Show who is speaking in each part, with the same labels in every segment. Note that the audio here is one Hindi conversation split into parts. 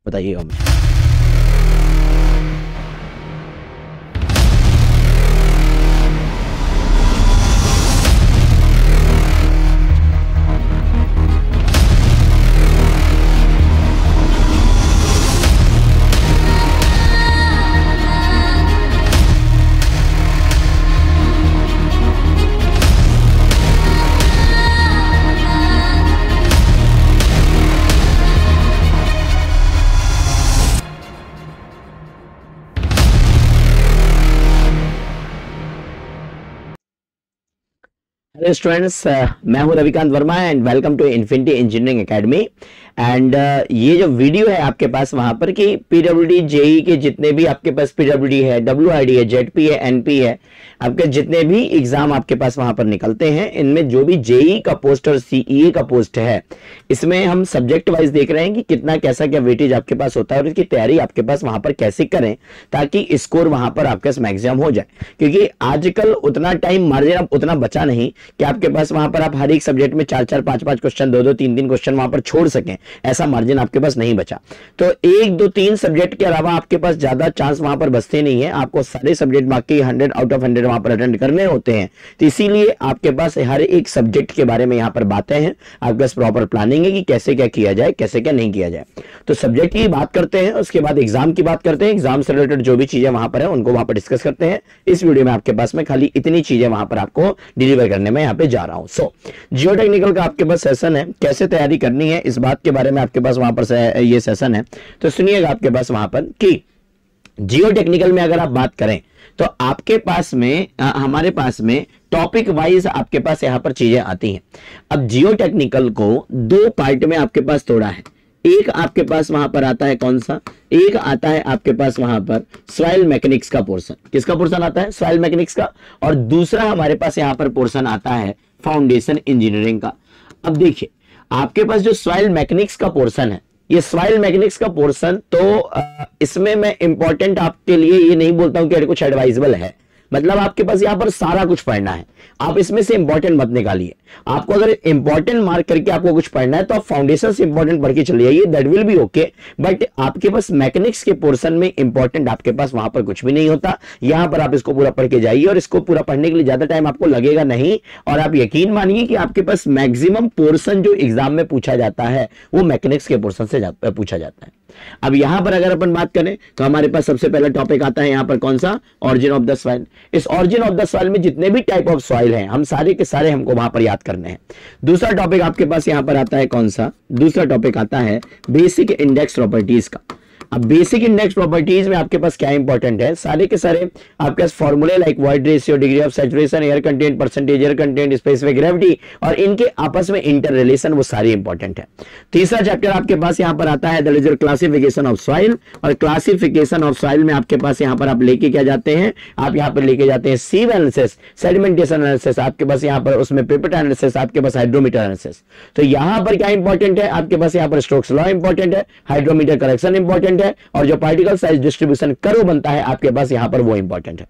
Speaker 1: बताइएगा मुझे। हेलो स्टूडेंट्स, मैं हूं Ravikant Verma and welcome to infinity engineering academy. And ये जो वीडियो है आपके पास वहां पर कि पीडब्ल्यूडी जेई के जितने भी आपके पास पीडब्ल्यूडी है, डब्ल्यूआईडी है, जेडपी है, एनपी है, आपके जितने भी एग्जाम आपके पास वहां पर निकलते हैं, इनमें जो भी जेई का पोस्ट और सीईए का पोस्ट है, इसमें हम सब्जेक्ट वाइज देख रहे हैं कि कितना कैसा क्या वेटेज आपके पास होता है और इसकी तैयारी आपके पास वहां पर कैसे करें ताकि स्कोर वहां पर आपके पास मैक्सिमम हो जाए। क्योंकि आजकल उतना टाइम मार्जिन उतना बचा नहीं कि आपके पास वहां पर आप हर एक सब्जेक्ट में 4-4, 5-5 क्वेश्चन, 2-2, 3-3 क्वेश्चन वहां पर छोड़ सकें, ऐसा मार्जिन आपके पास नहीं बचा। तो 1, 2, 3 सब्जेक्ट के अलावा आपके पास ज्यादा चांस वहां पर बचते नहीं है। आपको सारे सब्जेक्ट बाकी 100 आउट ऑफ 100 वहां पर अटेंड करने होते हैं। तो इसीलिए आपके पास हर एक सब्जेक्ट के बारे में यहां पर बातें हैं, आपके पास प्रॉपर प्लानिंग है कि कैसे क्या किया जाए, कैसे क्या नहीं किया जाए। तो सब्जेक्ट की बात करते हैं, उसके बाद एग्जाम की बात करते हैं। एग्जाम से रिलेटेड जो भी चीजें वहां पर है उनको वहां पर डिस्कस करते हैं। इस वीडियो में आपके पास में खाली इतनी चीजें वहां पर आपको डिलीवर करने में यहां पे जा रहा हूं। सो जियो टेक्निकल का आपके पास सेशन है, कैसे तैयारी करनी है इस बात के बारे में आपके पास वहां पर ये सेशन है। तो सुनिएगा आपके पास वहां पर कि जियो टेक्निकल में अगर आप बात करें तो आपके पास में हमारे पास में टॉपिक वाइज आपके पास यहां पर चीजें आती हैं। अब जियो टेक्निकल को 2 पार्ट में आपके पास तोड़ा है। एक आपके पास वहां पर आता है कौन सा, एक आता है आपके पास वहां पर सॉइल मैकेनिक्स का पोर्शन। किसका पोर्शन आता है? सॉइल मैकेनिक्स का। और दूसरा हमारे पास यहां पर पोर्शन आता है फाउंडेशन इंजीनियरिंग का। अब देखिए आपके पास जो सॉइल मैकेनिक्स का पोर्शन है, ये सॉइल मैकेनिक्स का पोर्शन, तो इसमें मैं इंपॉर्टेंट आपके लिए ये नहीं बोलता हूं कि कुछ एडवाइजेबल है। मतलब आपके पास यहां पर सारा कुछ पढ़ना है, आप इसमें से इंपॉर्टेंट मत निकालिए। आपको अगर इंपॉर्टेंट मार्क करके आपको कुछ पढ़ना है तो आप फाउंडेशन से इंपॉर्टेंट पढ़ के चले जाइए, that will be okay. But आपके पास मैकेनिक्स के पोर्शन में इंपॉर्टेंट आपके पास वहां पर कुछ भी नहीं होता। यहां पर आप इसको पूरा पढ़ के जाइए और इसको पूरा पढ़ने के लिए ज्यादा टाइम आपको लगेगा नहीं। और आप यकीन मानिए कि आपके पास मैक्सिमम पोर्शन जो एग्जाम में पूछा जाता है वो मैकेनिक्स के पोर्शन से पूछा जाता है। अब यहां पर अगर अपन बात करें तो हमारे पास सबसे पहला टॉपिक आता है यहां पर कौन सा, ऑरिजिन ऑफ द सॉइल। इस ऑरिजिन ऑफ द सॉइल में जितने भी टाइप ऑफ सॉइल हैं हम सारे के सारे हमको वहां पर याद करने हैं। दूसरा टॉपिक आपके पास यहां पर आता है कौन सा, दूसरा टॉपिक आता है बेसिक इंडेक्स प्रॉपर्टीज का। अब बेसिक इंडेक्स प्रॉपर्टीज में आपके पास क्या इंपॉर्टेंट है, सारे के सारे आपके पास फॉर्मूले like void ratio, degree of saturation, air content, percentage air content, specific gravity और इनके आपस में इंटर रिलेशन, वो सारी इंपॉर्टेंट है। तीसरा चैप्टर आपके पास यहां पर आता है that is classification of soil. और क्लासिफिकेशन ऑफ सॉइल में आपके पास यहां पर आप लेके क्या जाते हैं, आप यहां पर लेके जाते हैं सीव एनालिसिस, सेडिमेंटेशन एनालिसिस, आपके पास यहां पर उसमें पेपर एनालिसिस, आपके पास हाइड्रोमीटर एनालिसिस। तो यहां पर क्या इंपॉर्टेंट है, आपके पास यहां पर स्टोक्स लॉ इंपॉर्टेंट है, हाइड्रोमीटर करेक्शन इंपॉर्टेंट है और जो पार्टिकल साइज डिस्ट्रीब्यूशन कर्व बनता है आपके पास यहां पर वो इंपॉर्टेंट है।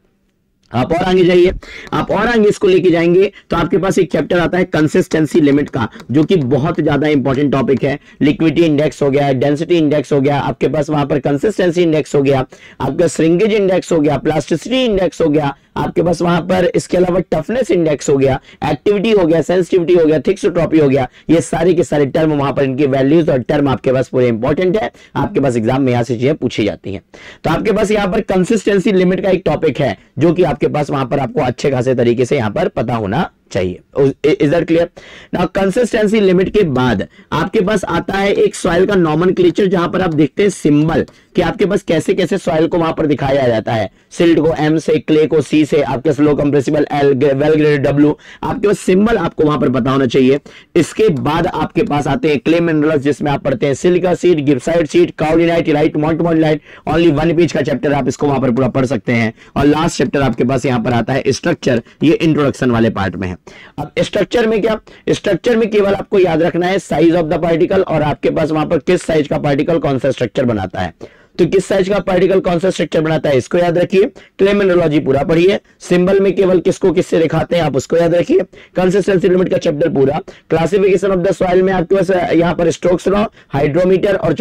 Speaker 1: आप और आगे जाइए, आप और आगे इसको लेके जाएंगे तो आपके पास एक चैप्टर आता है कंसिस्टेंसी लिमिट का, जो कि बहुत ज्यादा इंपॉर्टेंट टॉपिक है। लिक्विडिटी इंडेक्स हो गया, डेंसिटी इंडेक्स हो गया, आपके पास वहां पर कंसिस्टेंसी इंडेक्स हो गया, आपका श्रिंकेज इंडेक्स हो गया, प्लास्टिसिटी इंडेक्स हो गया, आपके पास वहां पर इसके अलावा टफनेस इंडेक्स हो गया, एक्टिविटी हो गया, सेंसिटिविटी हो गया, थिक्सोट्रॉपी हो गया। ये सारे के सारे टर्म वहां पर इनकी वैल्यूज और टर्म आपके पास पूरे इंपॉर्टेंट है। आपके पास एग्जाम में यहां से चीजें पूछी जाती हैं। तो आपके पास यहां पर कंसिस्टेंसी लिमिट का एक टॉपिक है जो कि आपके पास वहां पर आपको अच्छे खासे तरीके से यहां पर पता होना चाहिए। Is that clear? Now consistency limit के बाद आपके पास आता है एक सॉइल का नॉमेनक्लेचर, जहां पर आप देखते हैं सिंबल कि आपके पास कैसे कैसे सॉइल को वहां पर दिखाया जाता है। सिल्ट को एम से, क्ले को सी से, आपके slow compressible L, well graded W, आपके पास सिंबल आपको वहां पर पता होना चाहिए। इसके बाद आपके पास आते हैं क्ले मिनरल्स, जिसमें आप पढ़ते हैं silica sheet, gibbsite sheet, kaolinite, illite, montmorillonite. Only 1 page का चैप्टर आप इसको वहां पर पूरा पढ़ सकते हैं। और लास्ट चैप्टर आपके पास यहां पर आता है स्ट्रक्चर, ये इंट्रोडक्शन वाले पार्ट में है। अब स्ट्रक्चर में क्या, स्ट्रक्चर में केवल आपको याद रखना है साइज ऑफ द पार्टिकल और आपके पास वहां पर किस साइज का पार्टिकल कौन सा स्ट्रक्चर बनाता है। तो किस साइज का पार्टिकल कौन सा स्ट्रक्चर बनाता है इसको याद रखिए। क्लेमिनोलॉजी पूरा पढ़िए, सिंबल में केवल किसको किससे दिखाते हैं आप उसको याद रखिए। कंसिस्टेंसी लिमिट का चैप्टर पूरा, क्लासिफिकेशन ऑफ द सॉइल में आपके पास यहां पर स्टोक्स लॉ, हाइड्रोमीटर और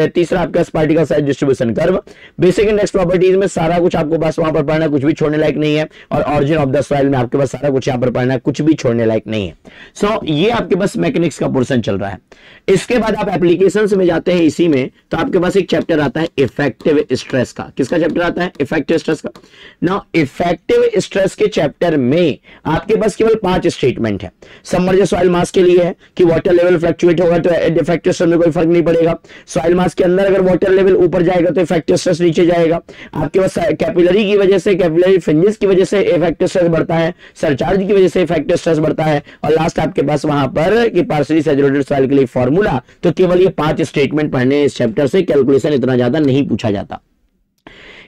Speaker 1: तीसरा आपके पास particle size distribution curve. Basic index properties में सारा कुछ आपको पास वहां पर पढ़ना, कुछ भी छोड़ने लायक नहीं है। और ऑरिजिन ऑफ द सॉइल में आपके पास सारा कुछ यहां पर पढ़ना है, कुछ भी छोड़ने लायक नहीं है। सो ये आपके पास मैकेनिक्स का पोर्शन चल रहा है। इसके बाद आप एप्लीकेशंस में जाते हैं, इसी में तो आपके पास एक चैप्टर आता है इफेक्टिव स्ट्रेस का। किसका चैप्टर आता है? इफेक्टिव स्ट्रेस का। नाउ इफेक्टिव स्ट्रेस के चैप्टर में आपके पास केवल 5 स्टेटमेंट है। सबमर्ज्ड सॉइल मास के लिए है कि वाटर लेवल फ्लक्चुएट होगा तो इफेक्टिव स्ट्रेस में कोई फर्क नहीं पड़ेगा। सॉइल मास के अंदर अगर वाटर लेवल ऊपर जाएगा तो इफेक्टिव स्ट्रेस नीचे जाएगा। आपके पास कैपिलरी की वजह से, कैपिलरी फ्रिंजेस की वजह से इफेक्टिव स्ट्रेस बढ़ता है, सरचार्ज की वजह से इफेक्टिव स्ट्रेस बढ़ता है। और लास्ट आपके पास वहां पर कि पार्शियली सैचुरेटेड सॉइल के लिए फॉर्मूला। तो केवल ये 5 स्टेटमेंट पढ़ने इस चैप्टर से, कैलकुलेशन इतना ज्यादा नहीं पूछा जाता।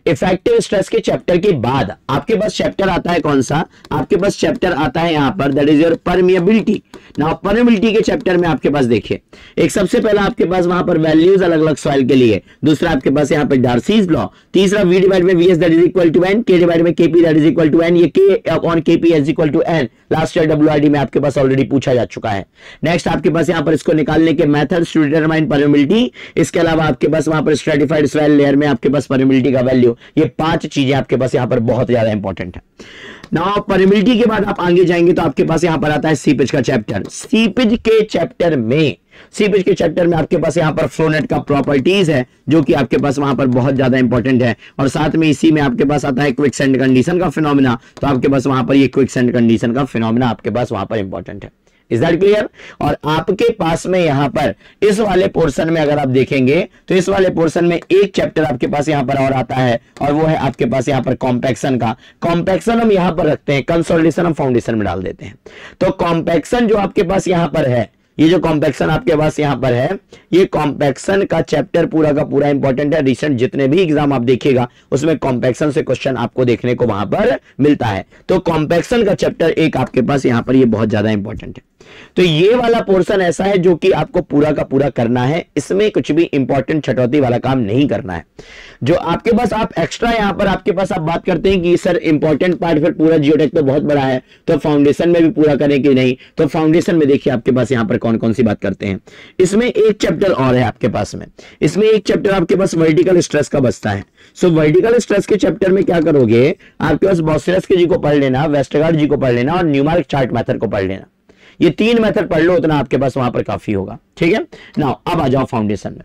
Speaker 1: इफेक्टिव स्ट्रेस के चैप्टर के बाद आपके पास चैप्टर आता है कौन सा? आपके पास चैप्टर आता है यहां पर that is your permeability. Now permeability के चैप्टर में आपके पास देखिए, एक सबसे पहला आपके पास वहां पर वैल्यूज अलग अलग सॉइल के लिए, दूसरा आपके पास यहां पर डार्सीज लॉ, तीसरा V डिवाइड में VS that is equal to N, K divide में KP that is equal to N, ये K upon KP is equal to N last year WRD में आपके पास ऑलरेडी पूछा जा चुका है। नेक्स्ट आपके पास यहां पर इसको निकालने के मेथड्स टू डिटरमाइन परमिएबिलिटी। इसके अलावा आपके पास वहां पर स्ट्रेटिफाइड सॉइल लेयर में आपके पास परमिएबिलिटी का वैल्यू, ये 5 चीजें आपके पास यहां पर बहुत ज्यादा इंपॉर्टेंट है। नाउ परमिएबिलिटी के बाद आप आगे जाएंगे तो आपके पास यहां पर आता है सीपेज का चैप्टर। सीपेज के चैप्टर में आपके पास यहां पर फ्लो नेट का प्रॉपर्टीज है जो कि आपके पास वहां पर बहुत ज्यादा इंपॉर्टेंट है। और साथ में इसी में आपके पास आता है क्विकसैंड कंडीशन का फिनोमेना। तो आपके पास वहां पर ये क्विकसैंड कंडीशन का फिनोमेना आपके पास वहां पर इंपॉर्टेंट है। Is that clear? और आपके पास में यहां पर इस वाले पोर्शन में अगर आप देखेंगे तो इस वाले पोर्शन में एक चैप्टर आपके पास यहां पर और आता है और वो है आपके पास यहां पर कॉम्पैक्शन का। कॉम्पैक्शन हम यहां पर रखते हैं, कंसोलिडेशन हम फाउंडेशन में डाल देते हैं। तो कॉम्पैक्शन जो आपके पास यहां पर है, ये जो कॉम्पैक्शन आपके पास यहां पर है, ये कॉम्पैक्शन का चैप्टर पूरा का पूरा इंपॉर्टेंट है। रिसेंट जितने भी एग्जाम आप देखिएगा उसमें कॉम्पैक्शन से क्वेश्चन आपको देखने को वहां पर मिलता है। तो कॉम्पैक्शन का चैप्टर एक आपके पास यहां पर ये बहुत ज्यादा इंपॉर्टेंट है। तो ये वाला पोर्शन ऐसा है जो कि आपको पूरा का पूरा करना है, इसमें कुछ भी इंपॉर्टेंट छटौती वाला काम नहीं करना है। जो आपके पास आप एक्स्ट्रा यहां पर आपके पास आप बात करते हैं कि सर इंपॉर्टेंट पार्ट फिर पूरा जियोटेक तो बहुत बड़ा है तो फाउंडेशन में भी पूरा करें कि नहीं, तो फाउंडेशन में देखिए आपके पास यहां पर कौन कौन सी बात करते हैं। इसमें एक चैप्टर और है आपके पास में, इसमें एक चैप्टर आपके पास वर्टिकल स्ट्रेस का बचता है। सो वर्टिकल स्ट्रेस के चैप्टर में क्या करोगे, आपके पास बॉस्लेस्की जी को पढ़ लेना, वेस्टरगार्ड जी को पढ़ लेना और न्यूमेरिक चार्ट मेथड को पढ़ लेना। ये 3 मेथड पढ़ लो, उतना आपके पास वहां पर काफी होगा। ठीक है नाउ अब आ जाओ फाउंडेशन में।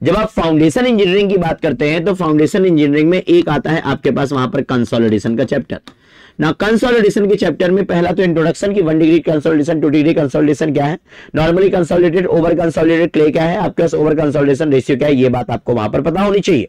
Speaker 1: जब आप फाउंडेशन इंजीनियरिंग की बात करते हैं तो फाउंडेशन इंजीनियरिंग में एक आता है आपके पास वहां पर कंसोलिडेशन का चैप्टर। ना कंसोलिडेशन के चैप्टर में पहला तो इंट्रोडक्शन की 1 डिग्री कंसोलिडेशन, 2 डिग्री कंसोलिडेशन क्या है, normally consolidated, over consolidated clay क्या है, आपके पास ओवर कंसोलिडेशन रेशियो क्या है, ये बात आपको वहां पर पता होनी चाहिए।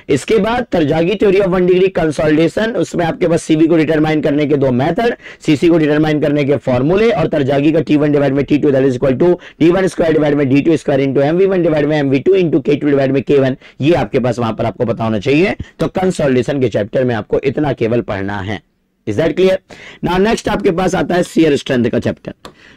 Speaker 1: इसके बाद तरजागी थ्योरी ऑफ 1 डिग्री कंसोलिडेशन, उसमें आपके पास सीवी को डिटरमाइन करने के 2 मेथड, सीसी को डिटरमाइन करने के फॉर्मूले और तरजागी का T1 डिवाइड में T2 that is equal to T1 square divide में D2 square into MV1 divide में MV2 इनटू K2 डिवाइड में K1, ये आपके पास वहां पर आपको पता होना चाहिए। तो कंसोलिडेशन के चैप्टर में आपको इतना केवल पढ़ना है। Is that clear? Now next आपके पास आता है शियर स्ट्रेंथ का चैप्टर।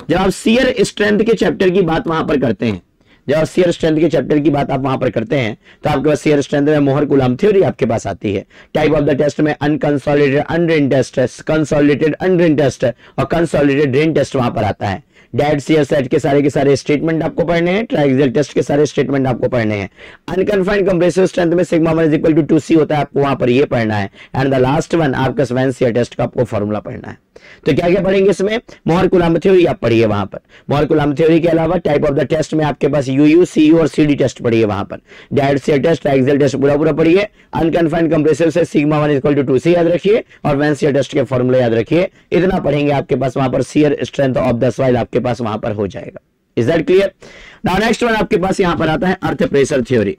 Speaker 1: जब आप शियर स्ट्रेंथ के चैप्टर की बात वहां पर करते हैं, जब आप शियर स्ट्रेंथ के चैप्टर की बात आप वहां पर करते हैं तो आपके पास शियर स्ट्रेंथ में मोहर कूलम्ब थ्योरी आपके पास आती है। टाइप ऑफ द टेस्ट में unconsolidated undrain test, consolidated undrain test और कंसोलिडेटेड ड्रेन टेस्ट वहां पर आता है। डेड शियर सेट के सारे स्टेटमेंट आपको पढ़ने हैं, ट्रायक्सियल टेस्ट के सारे स्टेटमेंट आपको पढ़ने हैं। अनकन्फाइंड कंप्रेसिव स्ट्रेंथ में sigma 1 is equal to 2C होता है, आपको वहां पर ये पढ़ना है। एंड द लास्ट वन आपका स्वैन शियर टेस्ट का आपको फॉर्मूला पढ़ना है। तो क्या क्या पढ़ेंगे इसमें, मोहर कूलम्ब थ्योरी आप पढ़िए वहां पर। मोहर कूलम्ब थ्योरी के अलावा टाइप ऑफ द टेस्ट में आपके पास UU, CU और CD टेस्ट पढ़िए वहां पर। Dead shear test, triaxial test पूरा पढ़िए। अनकन्फाइंड कंप्रेसिव से sigma 1 is equal to 2C याद रखिए और वैन शियर टेस्ट के फॉर्मूले याद रखिए। इतना पढ़ेंगे आपके पास वहां पर shear strength of the soil आपके पास वहां पर हो जाएगा। Is that clear? Now next one आपके पास यहां पर आता है earth pressure theory.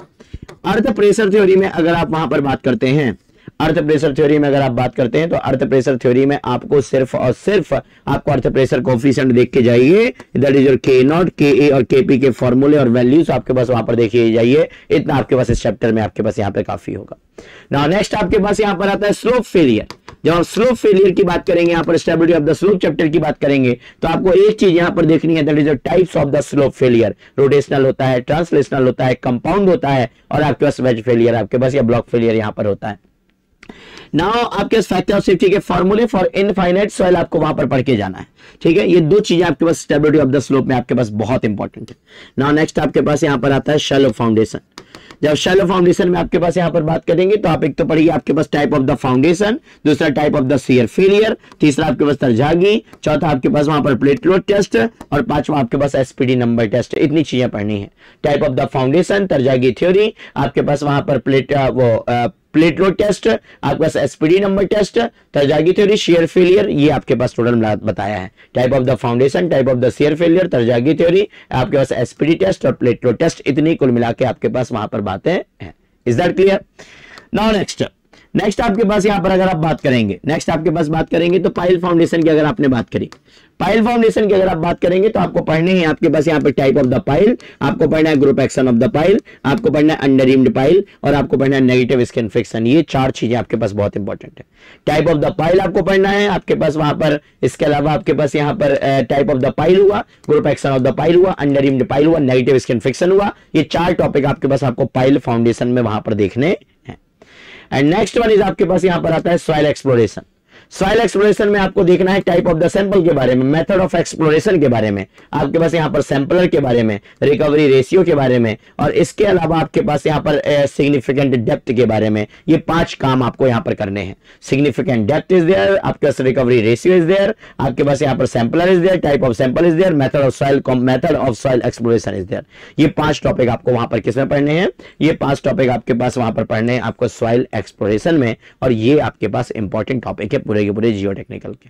Speaker 1: Earth pressure theory में अगर आप वहां पर बात करते हैं, अर्थ प्रेशर थ्योरी में अगर आप बात करते हैं तो अर्थ प्रेशर थ्योरी में आपको सिर्फ और सिर्फ आपको अर्थ प्रेशर कोफिशिएंट देख के जाइए, दैट इज योर के नॉट, के ए और के पी के फॉर्मूले और वैल्यूज आपके पास वहां पर देखिए जाइए, इतना आपके पास इस चैप्टर में आपके पास यहाँ पे काफी होगा। नाउ नेक्स्ट आपके पास यहाँ पर आता है स्लोप फेलियर। जब हम स्लोप फेलियर की बात करेंगे, यहाँ पर stability of the slope chapter की बात करेंगे, तो आपको एक चीज यहाँ पर देखनी है, that is the types of the slope failure. Rotational होता है, ट्रांसलेशनल होता है, कंपाउंड होता है, और आपके पास वेज फेलियर आपके पास या ब्लॉक फेलियर यहाँ पर होता है। नाउ आपके पास फैक्टर ऑफ सेफ्टी के फॉर्मूले फॉर इनफाइनाइट सॉइल आपको वहां पर पढ़ के जाना है, ठीक है। ये दो चीजें आपके पास स्टेबिलिटी ऑफ द स्लोप में आपके पास बहुत इंपॉर्टेंट है। नाउ नेक्स्ट आपके पास यहाँ पर आता है शैलो फाउंडेशन। जब शैलो फाउंडेशन में आपके पास यहाँ पर बात करेंगे तो आप एक तो पढ़िए आपके पास टाइप ऑफ द फाउंडेशन, दूसरा type of the shear failure, तीसरा आपके पास तरजागी, चौथा आपके पास वहां पर प्लेट लोड टेस्ट, और पांचवा आपके पास एसपीडी नंबर टेस्ट। इतनी चीजें पढ़नी है। Type of the foundation, Terzaghi theory, आपके पास वहां पर प्लेट लोड टेस्ट, आपके पास SPT number test, Terzaghi theory, shear failure, ये आपके पास टोटल बताया है। Type of the foundation, type of the shear failure, Terzaghi theory, आपके पास एसपीडी टेस्ट और प्लेट लोड टेस्ट, इतनी कुल मिला के आपके पास वहां पर बातें हैं। Is that clear? Now next आपके पास यहाँ पर अगर आप बात करेंगे, नेक्स्ट आपके पास बात करेंगे तो पाइल फाउंडेशन की अगर आपने बात करी, पाइल फाउंडेशन की अगर आप बात करेंगे तो आपको पढ़ने हैं आपके पास यहाँ पे टाइप ऑफ द पाइल, आपको पढ़ना है group action of the pile, आपको पढ़ना है अंडररिम्ड पाइल, और आपको पढ़ना है नेगेटिव स्किन फ्रिक्शन। ये चार चीजें आपके पास बहुत इंपॉर्टेंट है। टाइप ऑफ द पाइल आपको पढ़ना है आपके पास वहां पर, इसके अलावा आपके पास यहाँ पर टाइप ऑफ द पाइल हुआ, group action of the pile हुआ, अंडररिम्ड पाइल हुआ, नेगेटिव स्किन फ्रिक्शन हुआ। ये चार टॉपिक आपके पास आपको पाइल फाउंडेशन में वहां पर देखने हैं। एंड नेक्स्ट वन इज आपके पास यहाँ पर आता है सॉइल एक्सप्लोरेशन। सॉइल एक्सप्लोरेशन में आपको देखना है टाइप ऑफ द सैंपल के बारे में, मेथड ऑफ एक्सप्लोरेशन के बारे में, आपके पास यहाँ पर सैंपलर के बारे में, रिकवरी रेशियो के बारे में, और इसके अलावा आपके पास यहाँ पर सिग्निफिकेंट डेप्थ के बारे में। ये पांच काम आपको यहाँ पर करने हैं। सिग्निफिकेंट डेप्थ इज देयर, आपके पास रिकवरी रेशियो इज देयर, आपके पास यहाँ पर sampler is there, type of sample is there, method of soil exploration is there. ये पांच टॉपिक आपको वहां पर किसमें पढ़ने हैं? ये पांच टॉपिक आपके पास वहां पर पढ़ने हैं आपको सॉइल एक्सप्लोरेशन में, और ये आपके पास इंपॉर्टेंट टॉपिक है पूरे के पूरे जियोटेक्निकल के।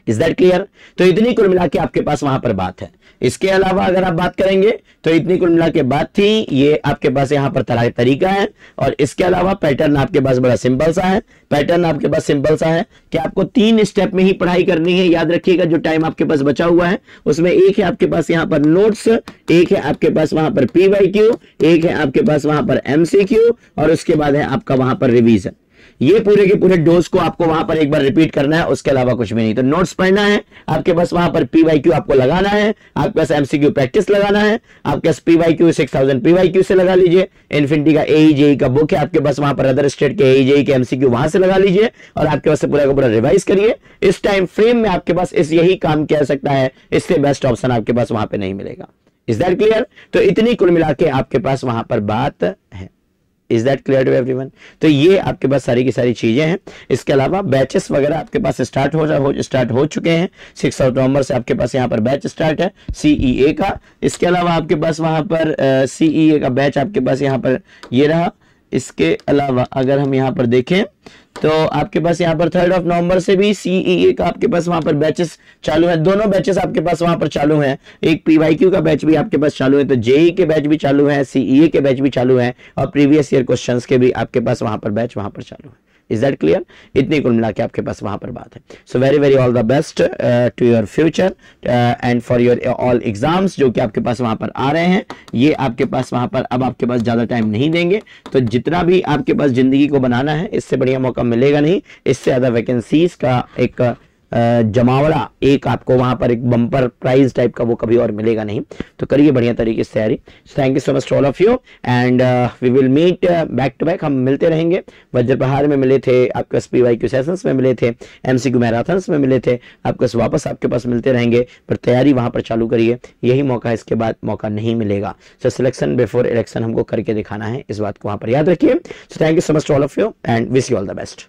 Speaker 1: Is that clear? तो इतनी कुल मिला के आपके पास वहां पर बात है। इसके अलावा अगर आप बात करेंगे तो इतनी कुल मिला के बात थी, ये आपके पास यहाँ पर तरीका है, और इसके अलावा पैटर्न आपके पास बड़ा सिंपल सा है। पैटर्न आपके पास सिंपल सा है कि आपको 3 स्टेप में ही पढ़ाई करनी है। याद रखिएगा जो टाइम आपके पास बचा हुआ है उसमें एक है आपके पास यहाँ पर नोट्स, एक है आपके पास वहां पर PYQ, एक है आपके पास वहां पर MCQ, और उसके बाद है आपका वहां पर रिवीजन। ये पूरे के पूरे डोज को आपको वहां पर एक बार रिपीट करना है, उसके अलावा कुछ भी नहीं। तो नोट्स पढ़ना है, आपके पास वहां पर PYQ आपको लगाना है, आपके पास MCQ प्रैक्टिस लगाना है, आपके पास PYQ 6000 PYQ से लगा लीजिए। इन्फिनिटी का AE-JEE का बुक है आपके पास, वहां पर अदर स्टेट के AE-JEE के MCQ वहां से लगा लीजिए, और आपके पास से पूरा का पूरा रिवाइज करिए। इस टाइम फ्रेम में आपके पास इस यही काम किया सकता है, इससे बेस्ट ऑप्शन आपके पास वहां पर नहीं मिलेगा। Is that clear? तो इतनी कुल मिला के आपके पास वहां पर बात है। Is that clear to everyone? तो ये आपके पास सारी की सारी चीजें हैं। इसके अलावा बैचेस वगैरह आपके पास स्टार्ट हो चुके हैं। 6 नवंबर से आपके पास यहाँ पर बैच स्टार्ट है CEA का। इसके अलावा आपके पास वहां पर CEA का बैच आपके पास यहाँ पर ये रहा। इसके अलावा अगर हम यहाँ पर देखें तो आपके पास यहाँ पर 3 नवंबर से भी CEA का आपके पास वहां पर बैचेस चालू है। दोनों बैचेस आपके पास वहां पर चालू हैं। एक PYQ का बैच भी आपके पास चालू है, तो JEE के बैच भी चालू है, CEA के बैच भी चालू है, और प्रीवियस ईयर क्वेश्चंस के भी आपके पास वहां पर बैच वहां पर चालू है। Is that clear? इतनी कुल मिला के आपके पास वहां पर बात है। So very very all the best to your future and for your all exams जो कि आपके पास वहां पर आ रहे हैं। ये आपके पास वहां पर अब आपके पास ज्यादा टाइम नहीं देंगे, तो जितना भी आपके पास जिंदगी को बनाना है इससे बढ़िया मौका मिलेगा नहीं। इससे ज्यादा वैकेंसीज का एक जमावड़ा, एक आपको वहां पर एक बम्पर प्राइज टाइप का वो कभी और मिलेगा नहीं। तो करिए बढ़िया तरीके से तैयारी। Thank you so much to all of you and we will meet back to back. हम मिलते रहेंगे। वज्रप्रहार में मिले थे, आपके PYQ सेशंस में मिले थे, MCQ मैराथन्स में मिले थे, आपके वापस आपके पास मिलते रहेंगे, पर तैयारी वहां पर चालू करिए। यही मौका है, इसके बाद मौका नहीं मिलेगा। सो सिलेक्शन बिफोर इलेक्शन हमको करके दिखाना है, इस बात को वहां पर याद रखिए। So thank you so much to all of you and wish you all the best.